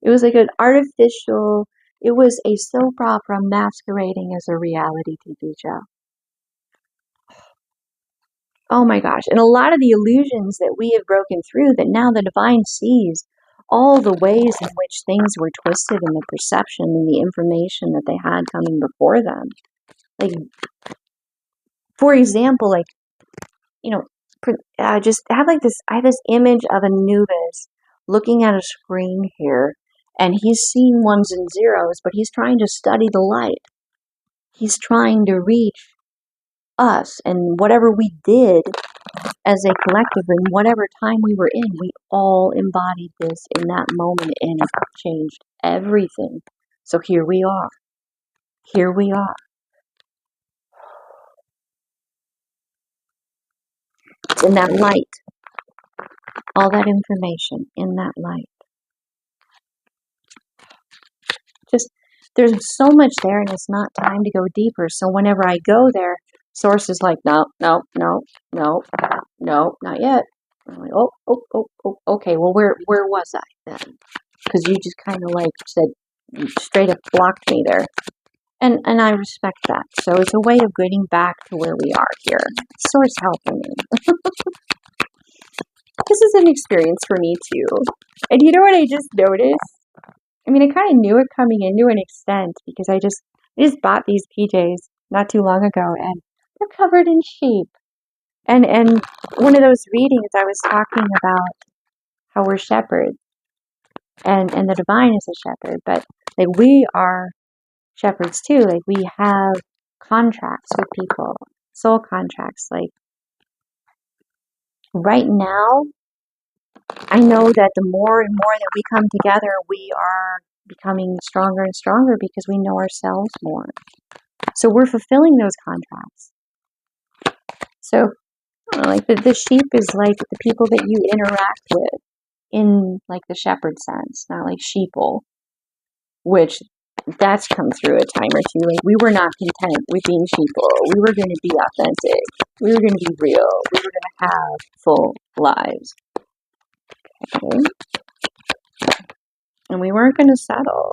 It was like an artificial, it was a soap opera masquerading as a reality TV show. Oh my gosh. And a lot of the illusions that we have broken through, that now the divine sees all the ways in which things were twisted in the perception and the information that they had coming before them. Like, for example, like, just have like this, I have this image of Anubis looking at a screen here, and he's seeing ones and zeros, but he's trying to study the light. He's trying to reach us, and whatever we did as a collective in whatever time we were in, we all embodied this in that moment, and it changed everything. So here we are. Here we are. It's in that light. All that information in that light. Just, there's so much there, and it's not time to go deeper. So whenever I go there, Source is like, no, no, no, no, no, not yet. I'm like, okay. Well, where was I then? Because you just kind of like said, you straight up blocked me there. And I respect that. So it's a way of getting back to where we are here. Source helping me. This is an experience for me too. And you know what I just noticed? I mean, I kind of knew it coming into an extent, because I just bought these PJs not too long ago, and they're covered in sheep. And one of those readings, I was talking about how we're shepherds, and the divine is a shepherd, but like we are shepherds too. Like we have contracts with people, soul contracts. Like right now, I know that the more and more that we come together, we are becoming stronger and stronger because we know ourselves more. So we're fulfilling those contracts. So like the sheep is like the people that you interact with in like the shepherd sense, not like sheeple, which that's come through a time or two. Like we were not content with being sheeple. We were going to be authentic. We were going to be real. We were going to have full lives. Okay. And we weren't going to settle.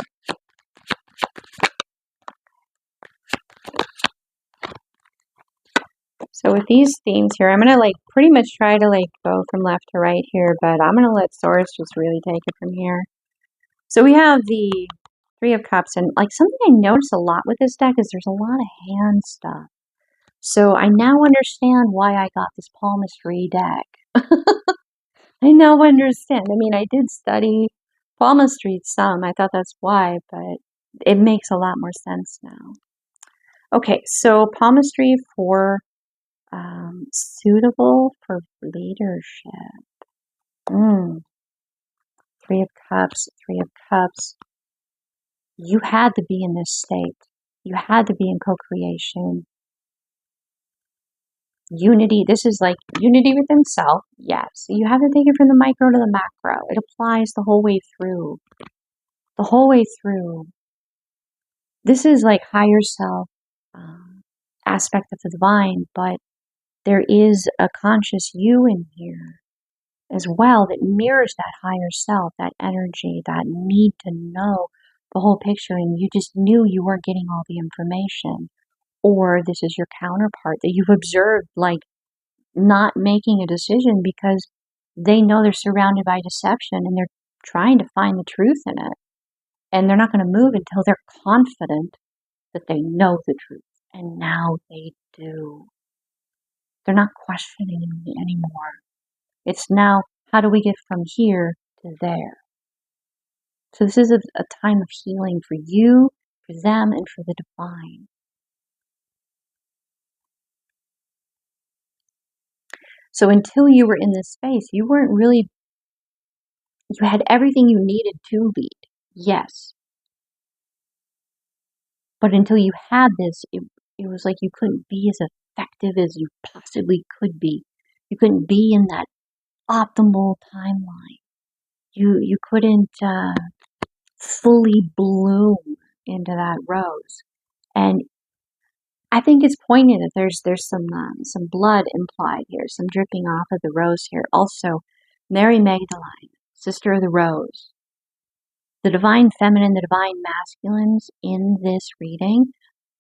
So with these themes here, I'm going to like pretty much try to like go from left to right here, but I'm going to let Source just really take it from here. So we have the Three of Cups, and like something I notice a lot with this deck is there's a lot of hand stuff. So I now understand why I got this palmistry deck. I now understand. I mean, I did study palmistry some. I thought that's why, but it makes a lot more sense now. Okay, so palmistry for suitable for leadership. Three of Cups, Three of Cups. You had to be in this state. You had to be in co-creation. Unity, this is like unity within self, yes. You have to take it from the micro to the macro. It applies the whole way through. The whole way through. This is like higher self aspect of the divine, but there is a conscious you in here as well that mirrors that higher self, that energy, that need to know the whole picture, and you just knew you weren't getting all the information. Or this is your counterpart that you've observed, like, not making a decision because they know they're surrounded by deception and they're trying to find the truth in it. And they're not going to move until they're confident that they know the truth. And now they do. They're not questioning me anymore. It's now, how do we get from here to there? So this is a time of healing for you, for them, and for the divine. So until you were in this space, you weren't really, you had everything you needed to lead. Yes. But until you had this, it was like you couldn't be as effective as you possibly could be. You couldn't be in that optimal timeline. You couldn't fully bloom into that rose. And I think it's poignant that there's some blood implied here, some dripping off of the rose here. Also, Mary Magdalene, sister of the rose. The divine feminine, the divine masculines in this reading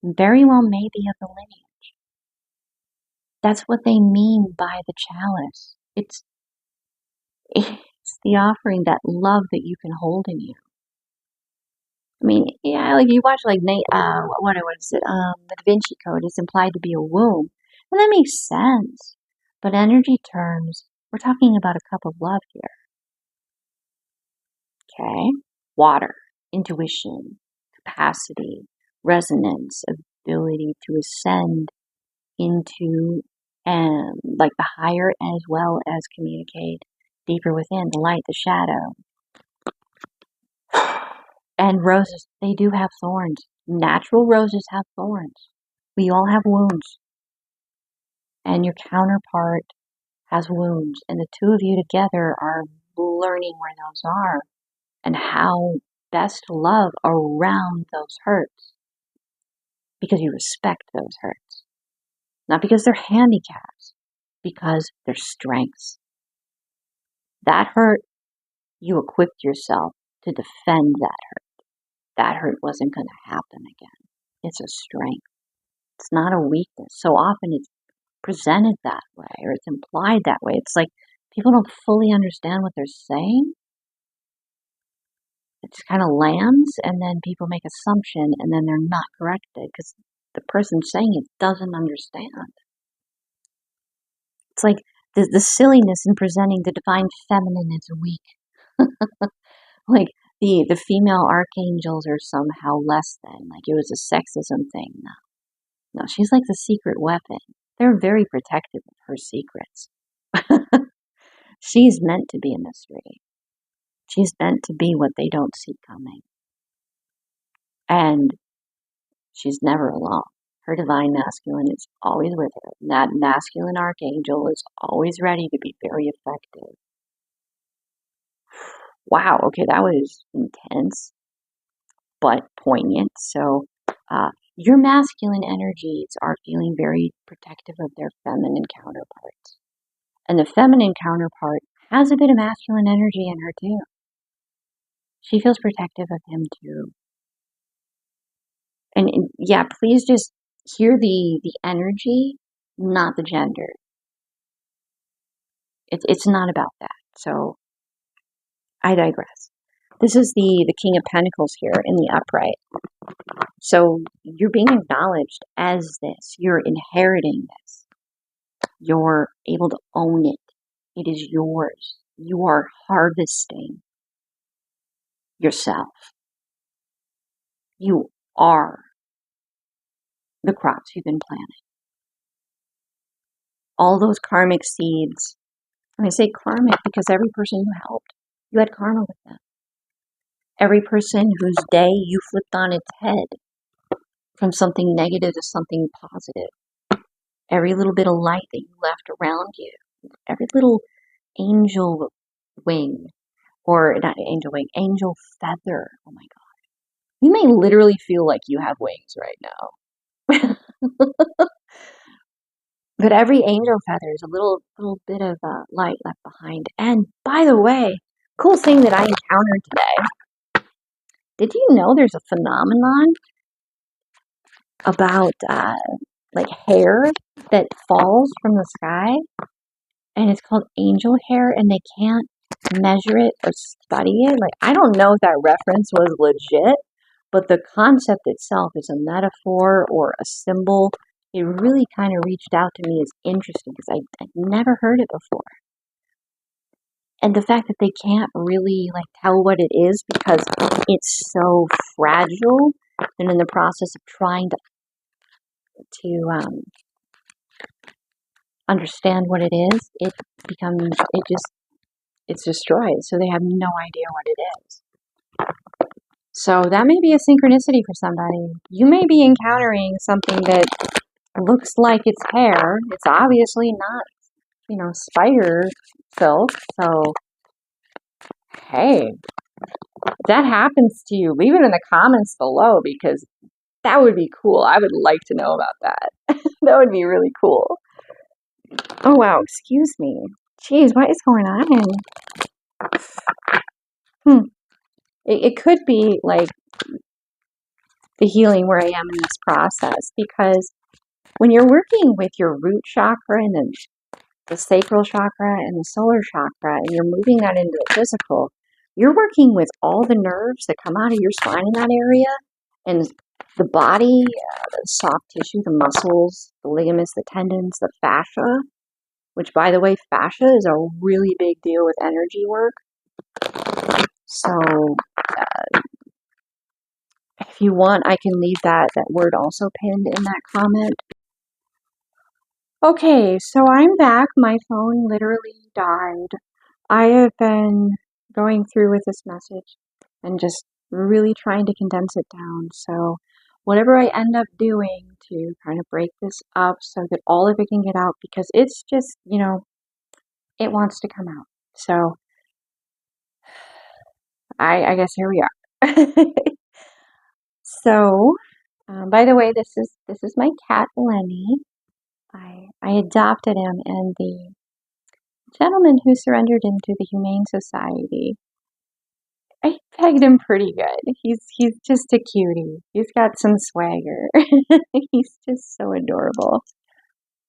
very well may be of the lineage. That's what they mean by the chalice. It's the offering, that love that you can hold in you. I mean, yeah, like you watch like what is it? The Da Vinci Code is implied to be a womb, and that makes sense. But energy terms, we're talking about a cup of love here. Okay, water, intuition, capacity, resonance, ability to ascend into like the higher as well as communicate deeper within, the light, the shadow. And roses, they do have thorns. Natural roses have thorns. We all have wounds. And your counterpart has wounds. And the two of you together are learning where those are and how best to love around those hurts. Because you respect those hurts. Not because they're handicaps, because they're strengths. That hurt, you equipped yourself to defend that hurt. That hurt wasn't going to happen again. It's a strength. It's not a weakness. So often it's presented that way, or it's implied that way. It's like people don't fully understand what they're saying. It just kind of lands, and then people make assumption, and then they're not corrected because the person saying it doesn't understand. It's like the silliness in presenting the divine feminine as weak. Like the female archangels are somehow less than, like it was a sexism thing. No, she's like the secret weapon. They're very protective of her secrets. She's meant to be a mystery. She's meant to be what they don't see coming. And she's never alone. Her divine masculine is always with her. And that masculine archangel is always ready to be very effective. Wow, okay, that was intense, but poignant. So, your masculine energies are feeling very protective of their feminine counterparts. And the feminine counterpart has a bit of masculine energy in her too. She feels protective of him too. And yeah, please just hear the energy, not the gender. It's not about that. So I digress. This is the King of Pentacles here in the upright. So you're being acknowledged as this. You're inheriting this. You're able to own it. It is yours. You are harvesting yourself. You are the crops you've been planting. All those karmic seeds. And I say karmic because every person you helped, you had karma with them. Every person whose day you flipped on its head from something negative to something positive. Every little bit of light that you left around you. Every little angel wing. Or not angel wing, angel feather. Oh my God. You may literally feel like you have wings right now. But every angel feather is a little bit of light left behind. And by the way, cool thing that I encountered today. Did you know there's a phenomenon about like hair that falls from the sky? And it's called angel hair, and they can't measure it or study it. Like, I don't know if that reference was legit, but the concept itself is a metaphor or a symbol. It really kind of reached out to me as interesting because I'd never heard it before. And the fact that they can't really like tell what it is because it's so fragile, and in the process of trying to understand what it is, it's destroyed. So they have no idea what it is. So that may be a synchronicity for somebody. You may be encountering something that looks like it's hair. It's obviously not, spider silk. So, hey, if that happens to you, leave it in the comments below because that would be cool. I would like to know about that. That would be really cool. Oh, wow. Excuse me. Jeez, what is going on? it could be like the healing where I am in this process, because when you're working with your root chakra and then the sacral chakra and the solar chakra, and you're moving that into the physical, you're working with all the nerves that come out of your spine in that area, and the body, the soft tissue, the muscles, the ligaments, the tendons, the fascia, which, by the way, fascia is a really big deal with energy work. So if you want, I can leave that word also pinned in that comment. Okay, so I'm back. My phone literally died. I have been going through with this message and just really trying to condense it down. So whatever I end up doing to kind of break this up so that all of it can get out, because it's just, it wants to come out. So I guess here we are. So, by the way, this is my cat Lenny. I adopted him, and the gentleman who surrendered him to the Humane Society, I pegged him pretty good. He's just a cutie. He's got some swagger. He's just so adorable.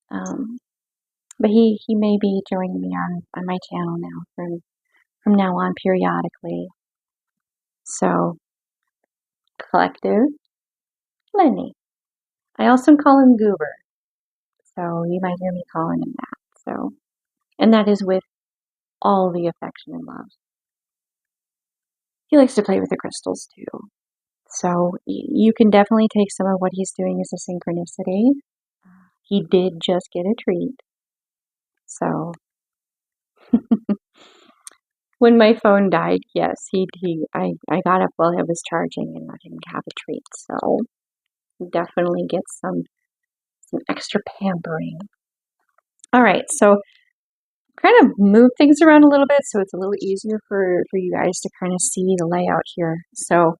But he may be joining me on my channel now from now on periodically. So, collective Lenny. I also call him Goober. So you might hear me calling him that. So, and that is with all the affection and love. He likes to play with the crystals too. So you can definitely take some of what he's doing as a synchronicity. He did just get a treat. So when my phone died, yes, I got up while I was charging and let him have a treat. So definitely get some extra pampering. All right, so kind of move things around a little bit so it's a little easier for you guys to kind of see the layout here. So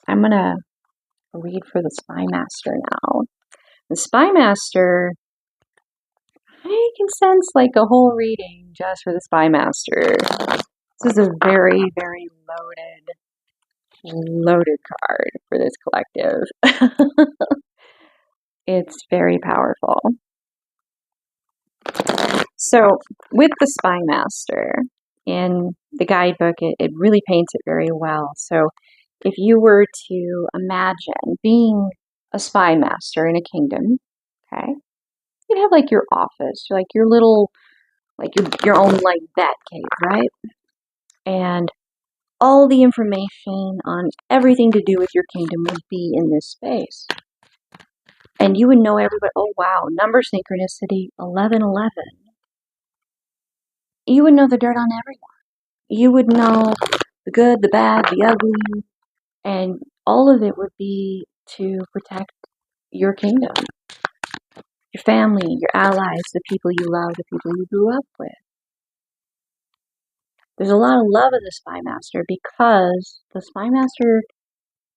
I'm going to read for the Spy Master now. The Spy Master, I can sense like a whole reading just for the Spy Master. This is a very, very loaded card for this collective. It's very powerful. So with the Spy Master, in the guidebook, it really paints it very well. So if you were to imagine being a spy master in a kingdom, okay, you'd have like your office, like your little, like your own like bat cave, right? And all the information on everything to do with your kingdom would be in this space. And you would know everybody, oh wow, number synchronicity 1111. You would know the dirt on everyone. You would know the good, the bad, the ugly, and all of it would be to protect your kingdom, your family, your allies, the people you love, the people you grew up with. There's a lot of love in the Spy Master because the Spy Master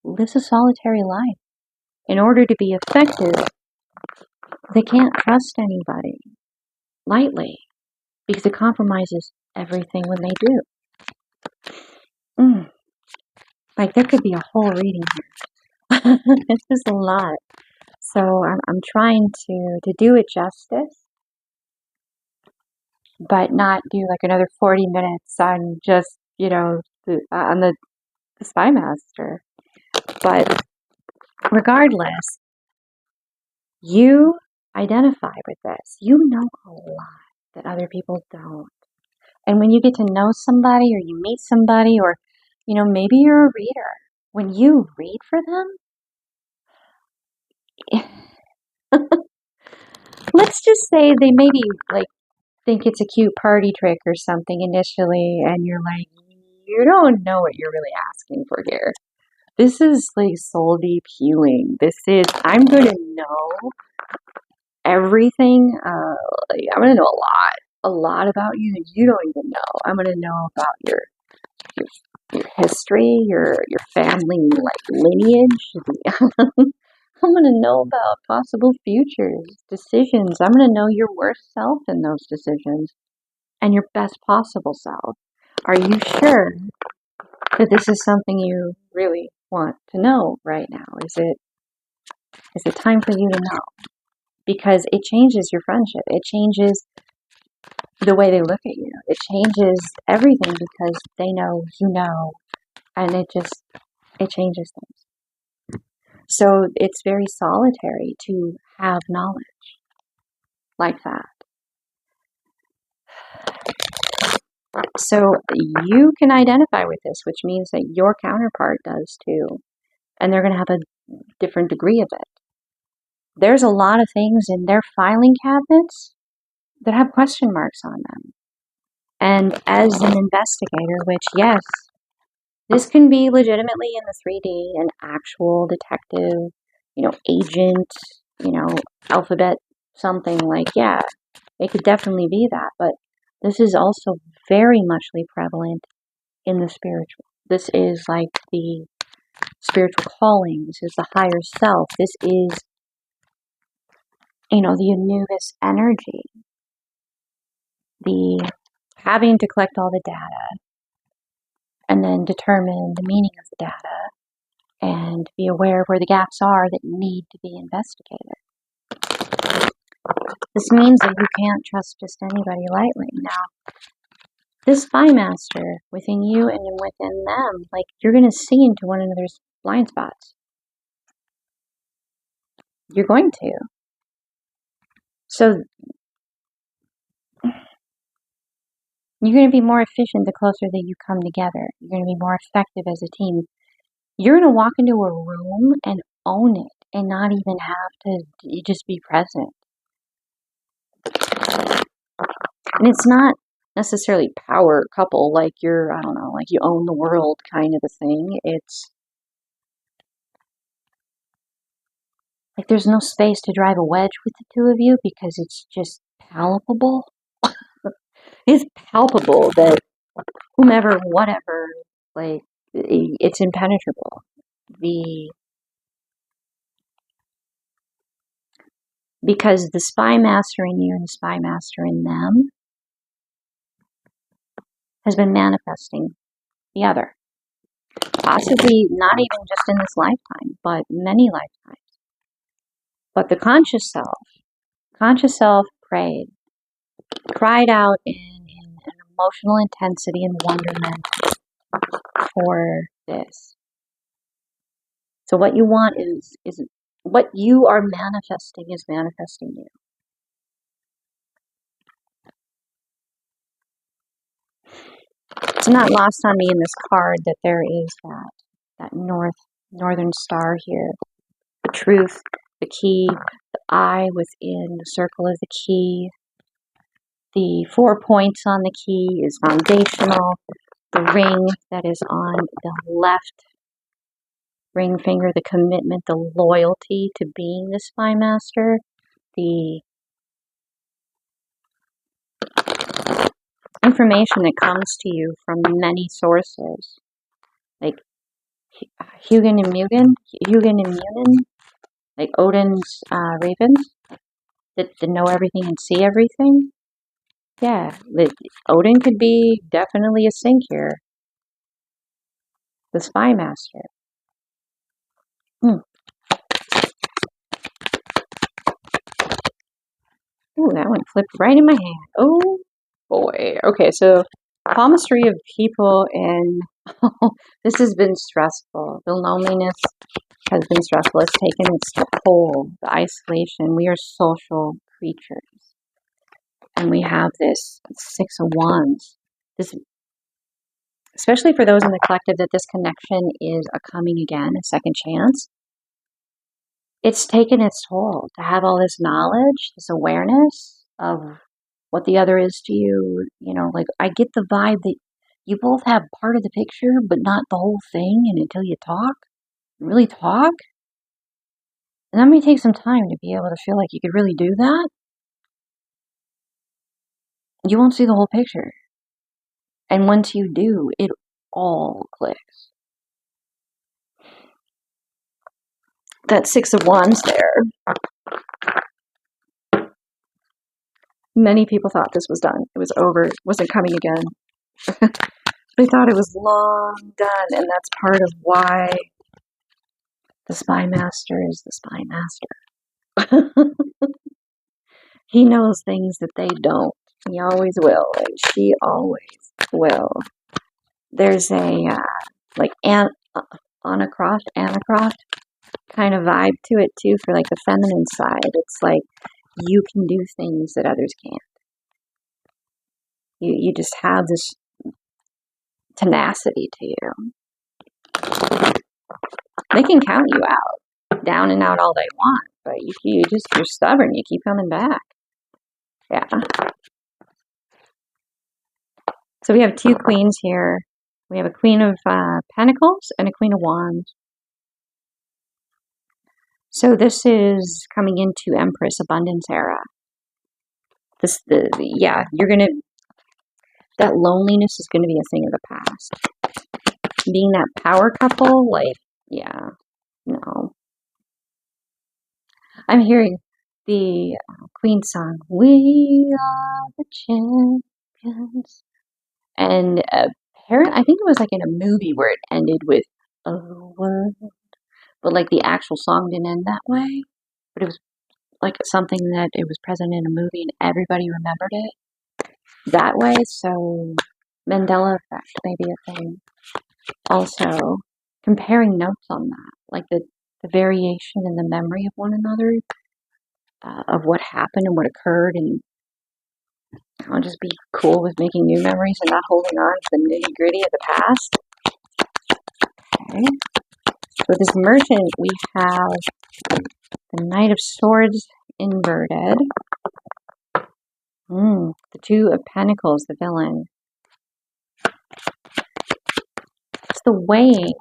lives a solitary life. In order to be effective, they can't trust anybody lightly because it compromises everything when they do. Like there could be a whole reading here. It's just a lot. So I'm trying to do it justice, but not do like another 40 minutes on just, on the Spy Master. But regardless, you identify with this. You know a lot that other people don't. And when you get to know somebody or you meet somebody or, maybe you're a reader, when you read for them, let's just say they maybe like think it's a cute party trick or something initially, and you're like, you don't know what you're really asking for here. This is like soul deep healing. I'm going to know everything. I'm going to know a lot about you that you don't even know. I'm going to know about your history, your family like lineage. I'm going to know about possible futures, decisions. I'm going to know your worst self in those decisions and your best possible self. Are you sure that this is something you really want to know right now. Is it time for you to know? Because it changes your friendship. It changes the way they look at you. It changes everything because they know you know, and it changes things. So it's very solitary to have knowledge like that. So you can identify with this, which means that your counterpart does too. And they're going to have a different degree of it. There's a lot of things in their filing cabinets that have question marks on them. And as an investigator, which, yes, this can be legitimately in the 3D, an actual detective, agent, alphabet, something like, yeah, it could definitely be that. But this is also very muchly prevalent in the spiritual. This is like the spiritual calling. This is the higher self. This is, the Anubis energy. The having to collect all the data and then determine the meaning of the data and be aware of where the gaps are that need to be investigated. This means that you can't trust just anybody lightly. Now, this spy master within you and within them, like, you're going to see into one another's blind spots. You're going to. So you're going to be more efficient the closer that you come together. You're going to be more effective as a team. You're going to walk into a room and own it and not even have to just be present. And it's not necessarily power couple, like you're, I don't know, like you own the world kind of a thing. It's like there's no space to drive a wedge with the two of you because it's just palpable. It's palpable that whomever, whatever, like, it's impenetrable. Because the spy master in you and the spy master in them has been manifesting the other. Possibly not even just in this lifetime, but many lifetimes. But the conscious self cried out in an emotional intensity and wonderment for this. So what you want is what you are manifesting is manifesting you. It's not lost on me in this card that there is that northern star here. The truth, the key, the eye within the circle of the key. The 4 points on the key is foundational. The ring that is on the left ring finger, the commitment, the loyalty to being the spy master. The information that comes to you from many sources, like Hugin and Munin, like Odin's ravens, that know everything and see everything. Yeah, Odin could be definitely a sink here. The spy master. Ooh, that one flipped right in my hand. Oh boy. Okay, so palmistry of people, and this has been stressful. The loneliness has been stressful. It's taken its toll. The isolation. We are social creatures. And we have this 6 of Wands. This, especially for those in the collective, that this connection is a coming again, a second chance. It's taken its toll to have all this knowledge, this awareness of what the other is to you. Like, I get the vibe that you both have part of the picture, but not the whole thing. And until you really talk, and that may take some time to be able to feel like you could really do that. You won't see the whole picture. And once you do, it all clicks. That 6 of Wands there. Many people thought this was done. It was over. It wasn't coming again. They thought it was long done, and that's part of why the Spy Master is the Spy Master. He knows things that they don't. He always will, and she always will. There's a, like, Anacroft kind of vibe to it, too, for, like, the feminine side. It's like, you can do things that others can't. You just have this tenacity to you. They can count you out, down and out all they want, but you're stubborn. You keep coming back. Yeah. So we have two queens here. We have a Queen of Pentacles and a Queen of Wands. So this is coming into Empress Abundance era. Yeah, that loneliness is gonna be a thing of the past. Being that power couple, like, yeah, no. I'm hearing the Queen song, "We Are the Champions," and apparently, I think it was like in a movie where it ended with "a world," but like the actual song didn't end that way. But it was like something that it was present in a movie and everybody remembered it that way. So Mandela effect may be a thing. Also, comparing notes on that, like the variation in the memory of one another, of what happened and what occurred, and I'll just be cool with making new memories and not holding on to the nitty-gritty of the past. Okay. So this merchant, we have the Knight of Swords inverted. The Two of Pentacles, the villain. It's the weighing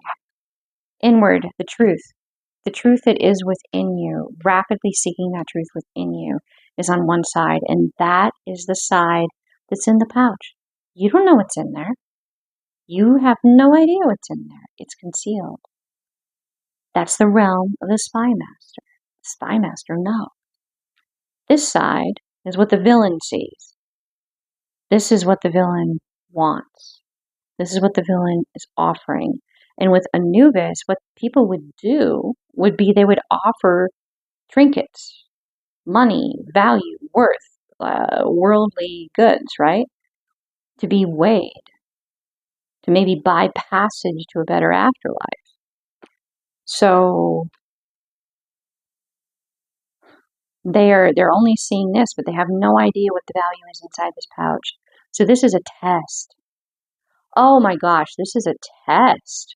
inward, the truth. The truth that is within you, rapidly seeking that truth within you, is on one side, and that is the side that's in the pouch. You don't know what's in there. You have no idea what's in there. It's concealed. That's the realm of the Spy Master. The Spy Master knows. This side is what the villain sees. This is what the villain wants. This is what the villain is offering. And with Anubis, what people would do would be they would offer trinkets, money, value, worth, worldly goods, right? To be weighed, to maybe buy passage to a better afterlife. So they're only seeing this, but they have no idea what the value is inside this pouch. So this is a test. Oh my gosh, this is a test.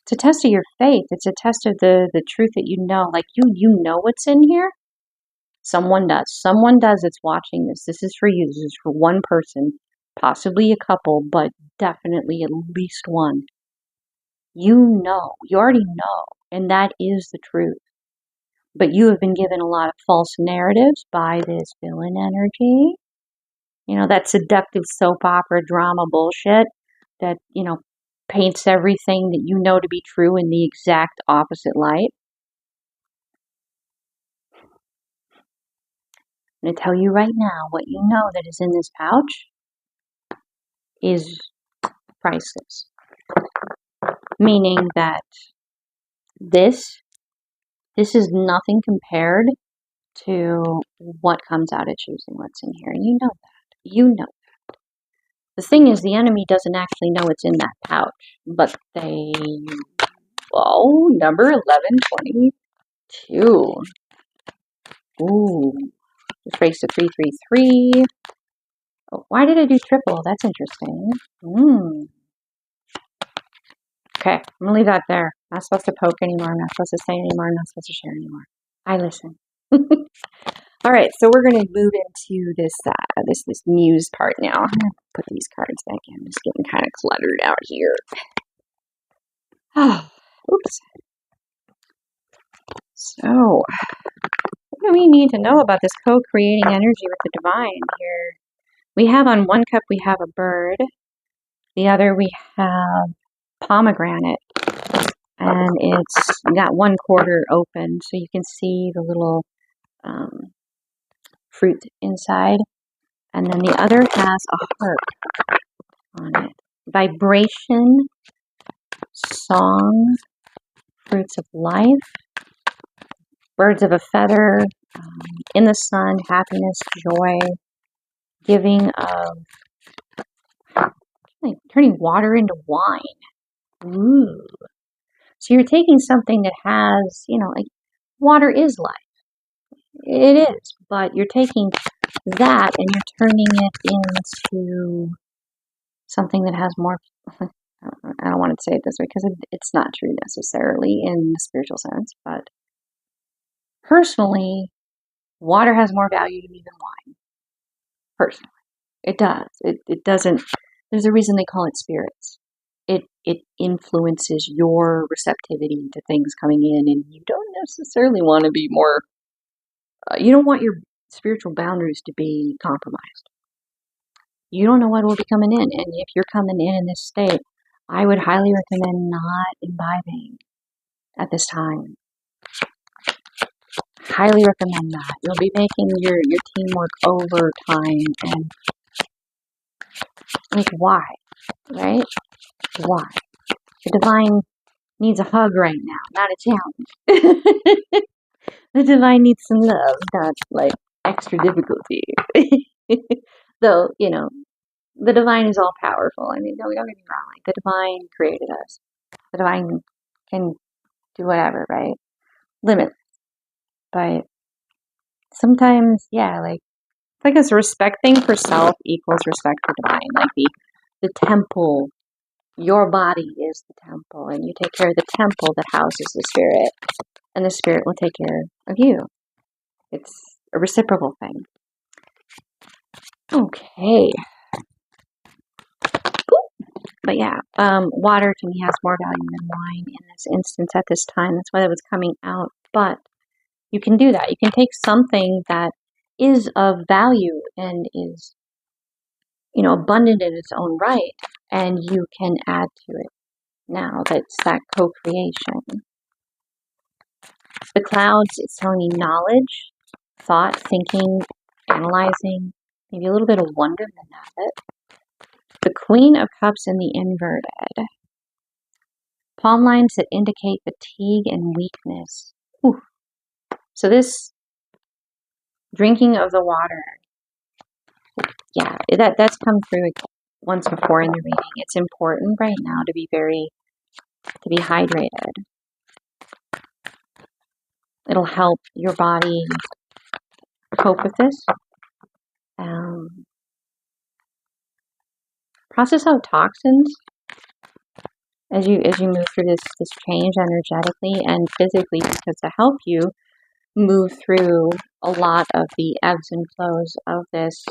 It's a test of your faith. It's a test of the truth that you know. Like, you know what's in here. Someone does. Someone does that's watching this. This is for you. This is for one person, possibly a couple, but definitely at least one. You know. You already know. And that is the truth. But you have been given a lot of false narratives by this villain energy. You know, that seductive soap opera drama bullshit that, you know, paints everything that you know to be true in the exact opposite light. I'm going to tell you right now, what you know that is in this pouch is priceless. Meaning that this is nothing compared to what comes out of choosing what's in here. And you know that. You know that. The thing is, the enemy doesn't actually know what's in that pouch. But they... Oh, number 1122. Ooh. Let's raise to 333. Oh, why did I do triple? That's interesting. Okay, I'm going to leave that there. I'm not supposed to poke anymore. I'm not supposed to say anymore. I'm not supposed to share anymore. I listen. All right, so we're going to move into this this muse part now. I'm going to put these cards back in. I'm just getting kind of cluttered out here. Oh, oops. So, what do we need to know about this co-creating energy with the divine here? We have on one cup, we have a bird. The other, we have pomegranate. And it's got one quarter open, so you can see the little fruit inside. And then the other has a heart. on it. Vibration, song, fruits of life, birds of a feather, in the sun, happiness, joy, giving of, like, turning water into wine. Ooh. So you're taking something that has, like, water is life. It is, but you're taking that and you're turning it into something that has more. I don't want to say it this way because it's not true necessarily in the spiritual sense, but personally, water has more value to me than wine. Personally, it does. It doesn't. There's a reason they call it spirits. It influences your receptivity to things coming in, and you don't necessarily want to be more. You don't want your spiritual boundaries to be compromised. You don't know what will be coming in, and if you're coming in this state, I would highly recommend not imbibing at this time. Highly recommend that. You'll be making your teamwork overtime, and like, why, right? Why? The divine needs a hug right now, not a challenge. The divine needs some love, not like extra difficulty. Though, the divine is all powerful. I mean, don't get me wrong. Like, the divine created us. The divine can do whatever, right? Limit. But sometimes, yeah, like, it's like this respecting for self equals respect for divine. Like the temple, your body is the temple, and you take care of the temple that houses the spirit, and the spirit will take care of you. It's a reciprocal thing. Okay. But yeah, water to me has more value than wine in this instance at this time. That's why that was coming out. But you can do that. You can take something that is of value and is, abundant in its own right, and you can add to it. Now that's that co-creation. The clouds, it's telling you knowledge, thought, thinking, analyzing, maybe a little bit of wonderment of it. The Queen of Cups in the inverted. Palm lines that indicate fatigue and weakness. Ooh. So this drinking of the water, yeah, that's come through once before in the reading. It's important right now to be hydrated. It'll help your body cope with this. Process out toxins as you move through this change energetically and physically, because to help you move through a lot of the ebbs and flows of this,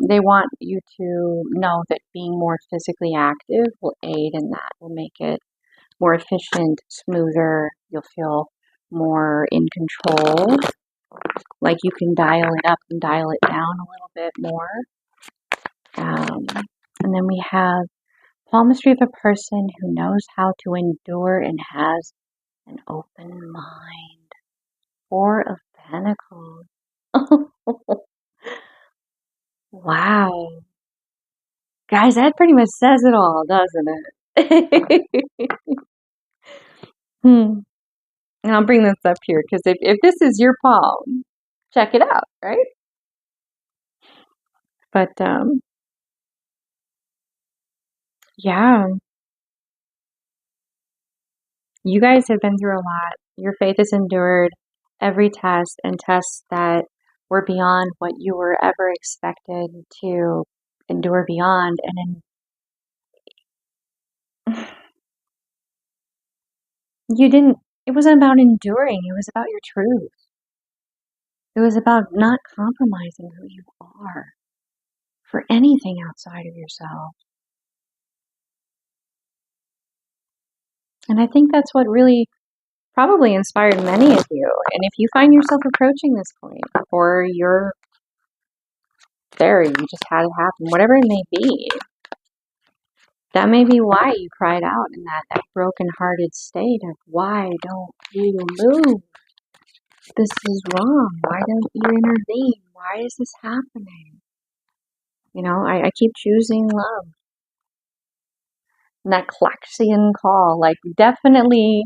they want you to know that being more physically active will aid in that, will make it more efficient, smoother. You'll feel more in control, like you can dial it up and dial it down a little bit more. And then we have palmistry of a person who knows how to endure and has an open mind. Four of Pentacles. Wow. Guys, that pretty much says it all, doesn't it? And I'll bring this up here, because if this is your palm, check it out, right? But, yeah. You guys have been through a lot. Your faith has endured every test, and tests that were beyond what you were ever expected to endure beyond. And it wasn't about enduring, it was about your truth. It was about not compromising who you are for anything outside of yourself. And I think that's what really probably inspired many of you. And if you find yourself approaching this point, or you're there, you just had it happen, whatever it may be, that may be why you cried out in that broken-hearted state of, why don't you move? This is wrong. Why don't you intervene? Why is this happening? You know, I keep choosing love. And that Clarion call, like definitely,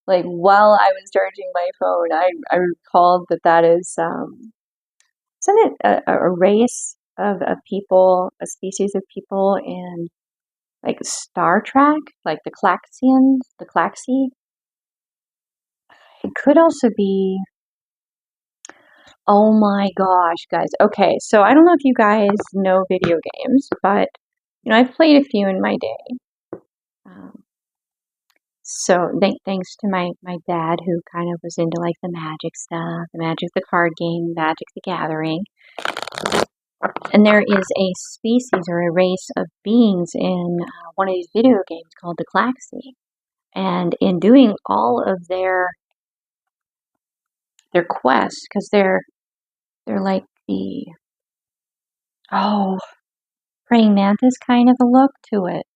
like while I was charging my phone, I recalled that is, isn't it a race of people, a species of people in like Star Trek, like the Claxions, the Claxi? It could also be, oh my gosh, guys. Okay, so I don't know if you guys know video games, but you know, I've played a few in my day. So thanks to my dad, who kind of was into like the magic stuff, the Magic the card game, Magic the Gathering. And there is a species or a race of beings in one of these video games called the Claxi. And in doing all of their quests, because they're like the praying mantis kind of a look to it.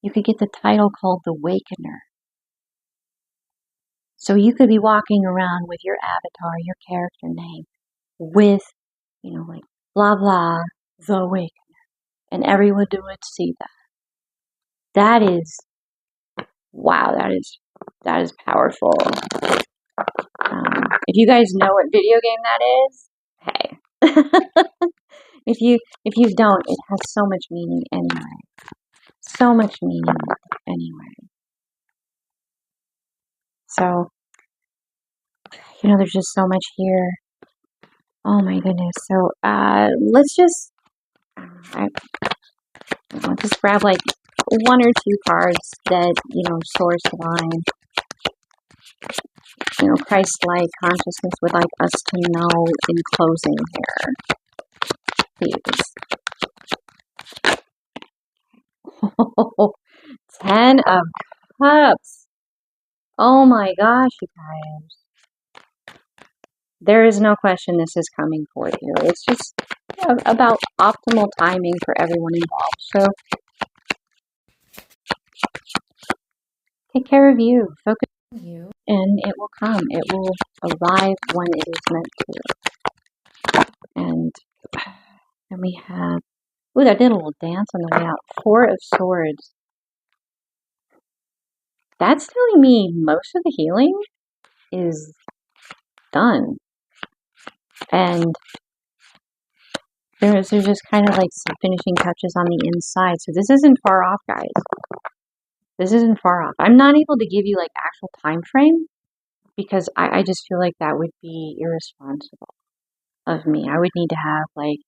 You could get the title called the Wakener. So you could be walking around with your avatar, your character name, with, you know, like blah blah, the Wakener, and everyone would see that. That is, wow, that is powerful. If you guys know what video game that is, hey. if you don't, it has so much meaning anyway. So much meaning anyway. So, you know, there's just so much here. Oh my goodness. So, let's just, I'll just grab like one or two cards that, you know, Source Divine, you know, Christ-like consciousness would like us to know in closing here. Please. 10 of Cups. Oh my gosh, you guys. There is no question this is coming for you. It's just about optimal timing for everyone involved. So, take care of you. Focus on you, and it will come. It will arrive when it is meant to. And we have, ooh, that did a little dance on the way out. 4 of Swords. That's telling me most of the healing is done. And there's just kind of like some finishing touches on the inside. So this isn't far off, guys. This isn't far off. I'm not able to give you like actual time frame because I just feel like that would be irresponsible of me. I would need to have like,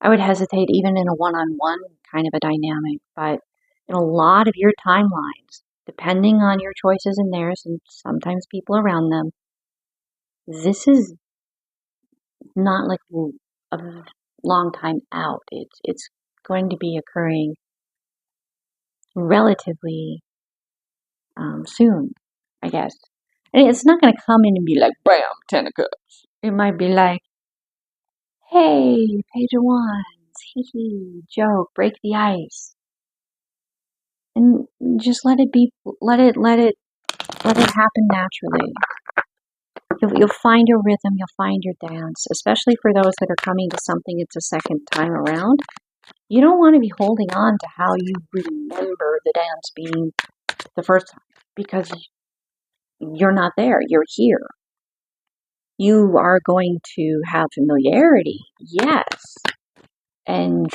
I would hesitate even in a one-on-one kind of a dynamic, but in a lot of your timelines, depending on your choices and theirs, and sometimes people around them, this is not like a long time out. It's going to be occurring relatively soon, I guess. And it's not going to come in and be like, bam, 10 of Cups. It might be like, hey, Page of Wands, hee hee, joke, break the ice. And just let it be, let it happen naturally. You'll find your rhythm, you'll find your dance, especially for those that are coming to something it's a second time around. You don't want to be holding on to how you remember the dance being the first time, because you're not there, you're here. You are going to have familiarity, yes, and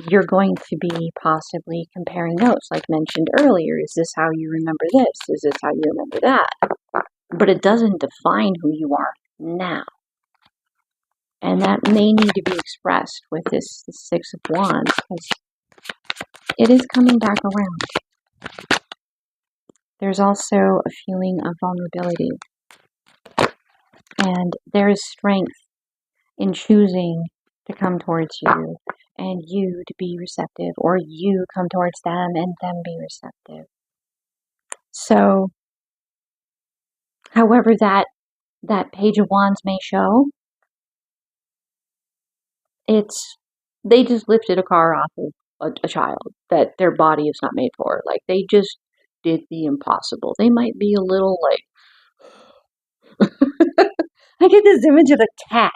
you're going to be possibly comparing notes, like mentioned earlier. Is this how you remember this? Is this how you remember that? But it doesn't define who you are now. And that may need to be expressed with this 6 of Wands, because it is coming back around. There's also a feeling of vulnerability. And there is strength in choosing to come towards you, and you to be receptive, or you come towards them and them be receptive. So, however that Page of Wands may show, they just lifted a car off of a child that their body is not made for. Like, they just did the impossible. They might be a little like, I get this image of a cat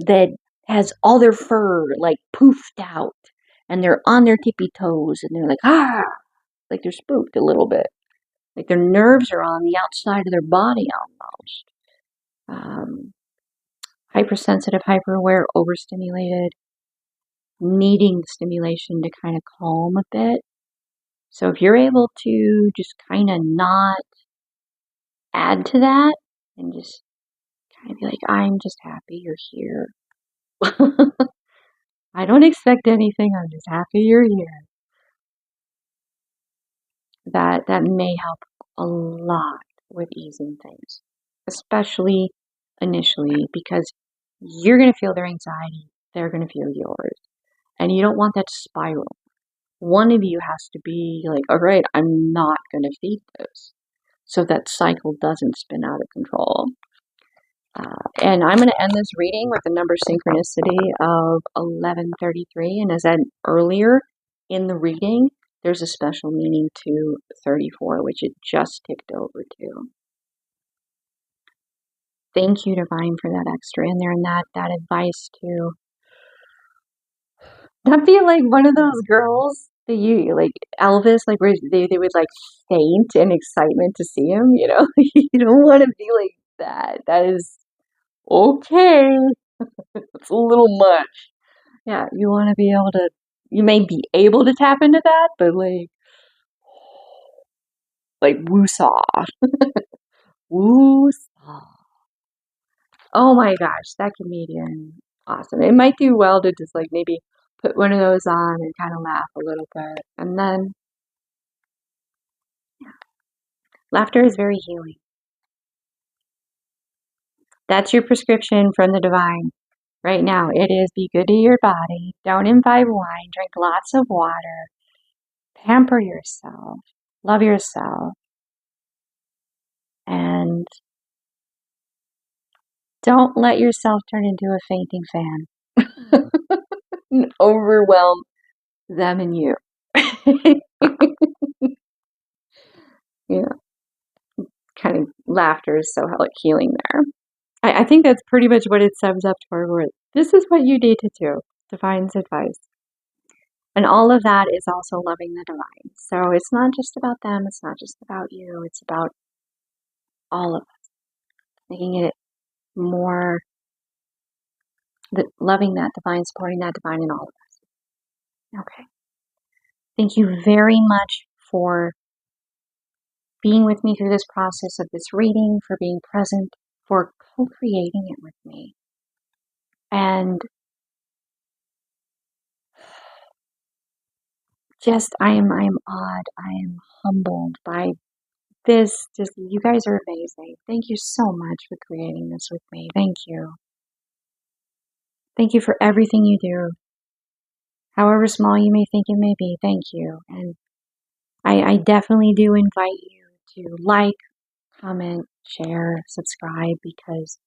that has all their fur like poofed out, and they're on their tippy toes, and they're like, ah, like they're spooked a little bit. Like their nerves are on the outside of their body almost. Hypersensitive, hyper-aware, overstimulated, needing stimulation to kind of calm a bit. So if you're able to just kind of not add to that and just kind of be like, I'm just happy you're here. I don't expect anything. I'm just happy you're here. That may help a lot with easing things, especially initially, because you're going to feel their anxiety. They're going to feel yours. And you don't want that to spiral. One of you has to be like, all right, I'm not going to feed this. So that cycle doesn't spin out of control. And I'm going to end this reading with the number synchronicity of 1133. And as I said earlier in the reading, there's a special meaning to 34, which it just ticked over to. Thank you, Divine, for that extra in there and that advice to not be like one of those girls that you, like Elvis, like where they would like faint in excitement to see him, you know? You don't want to be like that. That is okay. It's a little much. Yeah, you want to be able to, you may be able to tap into that, but like woo-saw. Woo-saw. Oh my gosh, that comedian. Awesome. It might do well to just like maybe put one of those on and kind of laugh a little bit. And then, yeah, laughter is very healing. That's your prescription from the divine. Right now, it is be good to your body, don't imbibe wine, drink lots of water, pamper yourself, love yourself, and don't let yourself turn into a fainting fan and overwhelm them and you. Yeah, kind of laughter is so healing there. I think that's pretty much what it sums up toward where this is what you need to do. Divine's advice. And all of that is also loving the divine. So it's not just about them, it's not just about you, it's about all of us. Making it more, loving that divine, supporting that divine in all of us. Okay. Thank you very much for being with me through this process of this reading, for being present, for co-creating it with me. And just, I am awed, I am humbled by this. Just, you guys are amazing. Thank you so much for creating this with me. Thank you. Thank you for everything you do. However small you may think it may be, thank you. And I definitely do invite you to like, comment, share, subscribe, because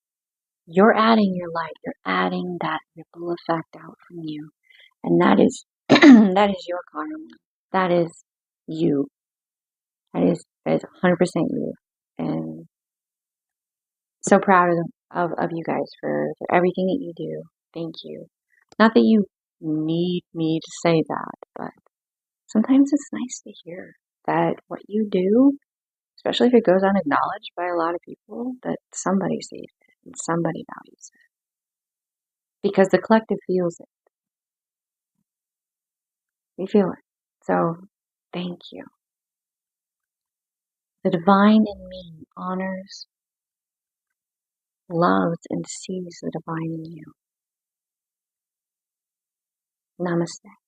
you're adding your light. You're adding that ripple effect out from you. And that is that is your karma. That is you. That is 100% you. And so proud of you guys for everything that you do. Thank you. Not that you need me to say that, but sometimes it's nice to hear that what you do, especially if it goes unacknowledged by a lot of people, that somebody sees it and somebody values it. Because the collective feels it. We feel it. So, thank you. The divine in me honors, loves, and sees the divine in you. Namaste.